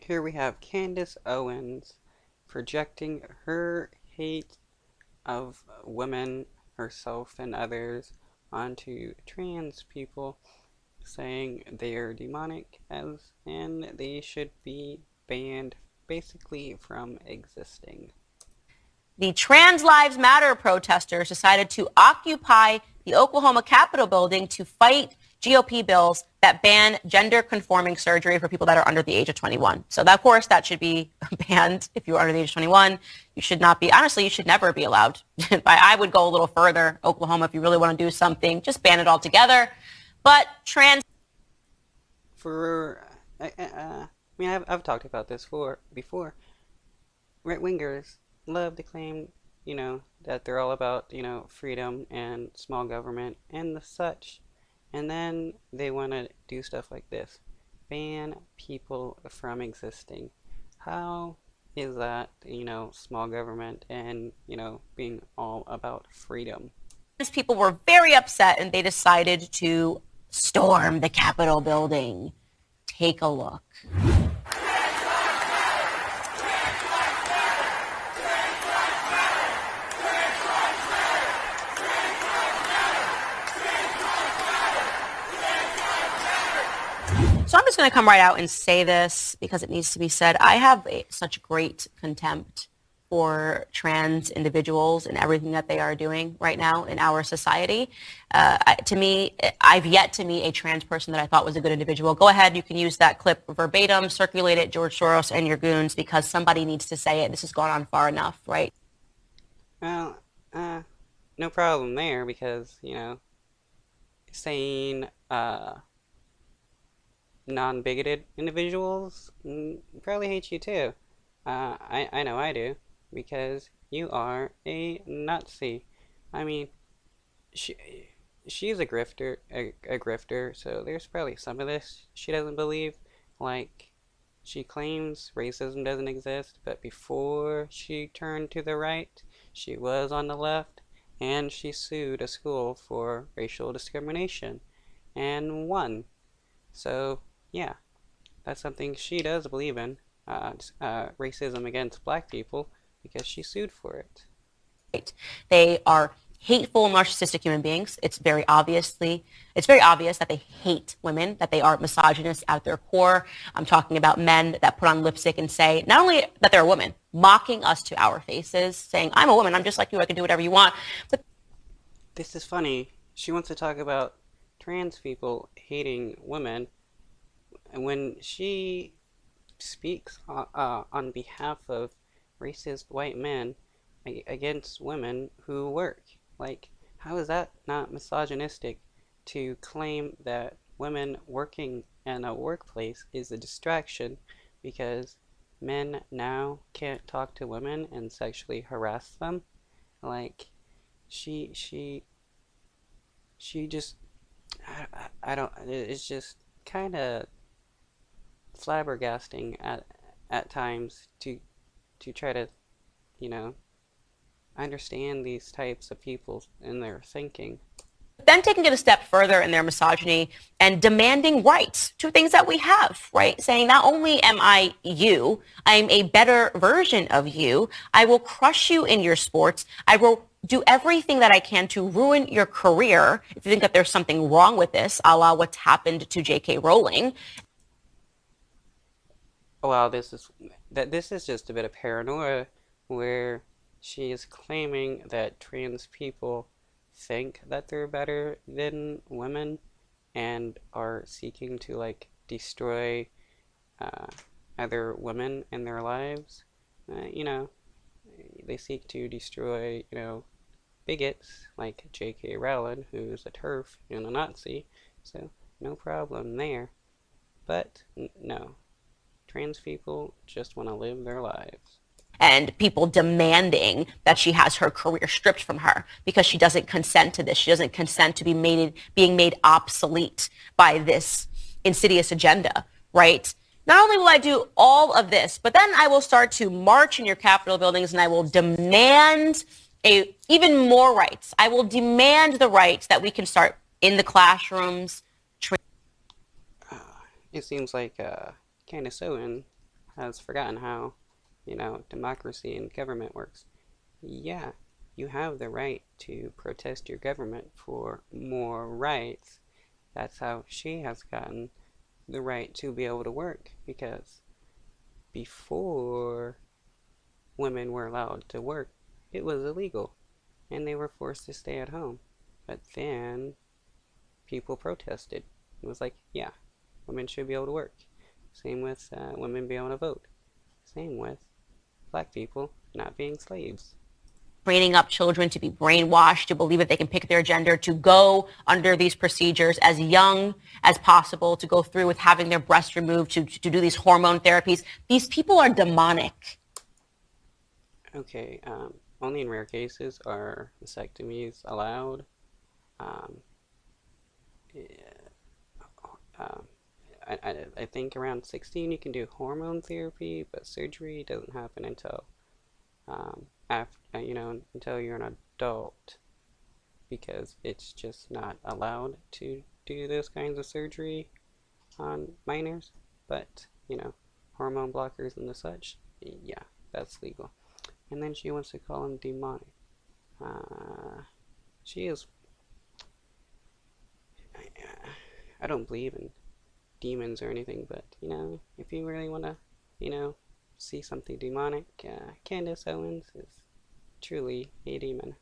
here we have Candace Owens projecting her hate of women, herself, and others onto trans people, saying they are demonic as and they should be banned basically from existing. The Trans Lives Matter protesters decided to occupy the Oklahoma Capitol building to fight GOP bills that ban gender-conforming surgery for people that are under the age of 21. So, of course, that should be banned if you're under the age of 21. You should not be, honestly, you should never be allowed. I would go a little further. Oklahoma, if you really want to do something, just ban it altogether. But trans... For, I've talked about this before. Right-wingers love to claim, that they're all about, freedom and small government and the such. And then they want to do stuff like this. Ban people from existing. How is that, small government and, being all about freedom? People were very upset and they decided to storm the Capitol building. Take a look. So I'm just going to come right out and say this because it needs to be said. I have such great contempt for trans individuals and everything that they are doing right now in our society. To me, I've yet to meet a trans person that I thought was a good individual. Go ahead, you can use that clip verbatim, circulate it, George Soros and your goons, because somebody needs to say it. This has gone on far enough, right? Well, no problem there because, saying, non-bigoted individuals probably hate you too. I know I do, because you are a Nazi. I mean, she she's a grifter, so there's probably some of this she doesn't believe. Like, she claims racism doesn't exist, but before she turned to the right, she was on the left, and she sued a school for racial discrimination and won. So, yeah, that's something she does believe in, racism against black people, because she sued for it. They are hateful, narcissistic human beings. It's very obvious that they hate women, that they are misogynists at their core. I'm talking about men that put on lipstick and say, not only that they're a woman, mocking us to our faces, saying, I'm a woman, I'm just like you, I can do whatever you want. But This is funny. She wants to talk about trans people hating women, and when she speaks on behalf of racist white men against women who work. Like, how is that not misogynistic to claim that women working in a workplace is a distraction because men now can't talk to women and sexually harass them? Like, she she she just I don't, it's just kind of flabbergasting at times to try to, you know, understand these types of people and their thinking. then taking it a step further in their misogyny and demanding rights to things that we have, right? Saying not only am I you, I'm a better version of you. I will crush you in your sports. I will do everything that I can to ruin your career. If you think that there's something wrong with this, a la what's happened to J.K. Rowling. Well, this is just a bit of paranoia where she is claiming that trans people think that they're better than women and are seeking to like destroy uh, other women in their lives. You know, they seek to destroy, bigots like J.K. Rowling, who's a TERF and a Nazi. So no problem there. But no, trans people just want to live their lives. And people demanding that she has her career stripped from her because she doesn't consent to this. She doesn't consent to being made obsolete by this insidious agenda, right? Not only will I do all of this, but then I will start to march in your Capitol buildings and I will demand even more rights. I will demand the rights that we can start in the classrooms. It seems like Candace Owen has forgotten how, democracy and government works. Yeah, you have the right to protest your government for more rights. That's how she has gotten the right to be able to work, because before women were allowed to work, it was illegal and they were forced to stay at home. But then people protested. It was like, yeah, women should be able to work. Same with women being able to vote. Same with black people not being slaves. Training up children to be brainwashed, to believe that they can pick their gender, to go under these procedures as young as possible, to go through with having their breast removed, to do these hormone therapies. These people are demonic. Okay, only in rare cases are vasectomies allowed. Um, yeah, um, I think around 16 you can do hormone therapy, but surgery doesn't happen until after, until you're an adult, because it's just not allowed to do those kinds of surgery on minors. But hormone blockers and the such, yeah, that's legal. And then she wants to call him demonic. Uh, she is. I don't believe in demons or anything, but if you really want to, you know, see something demonic, Candace Owens is truly a demon.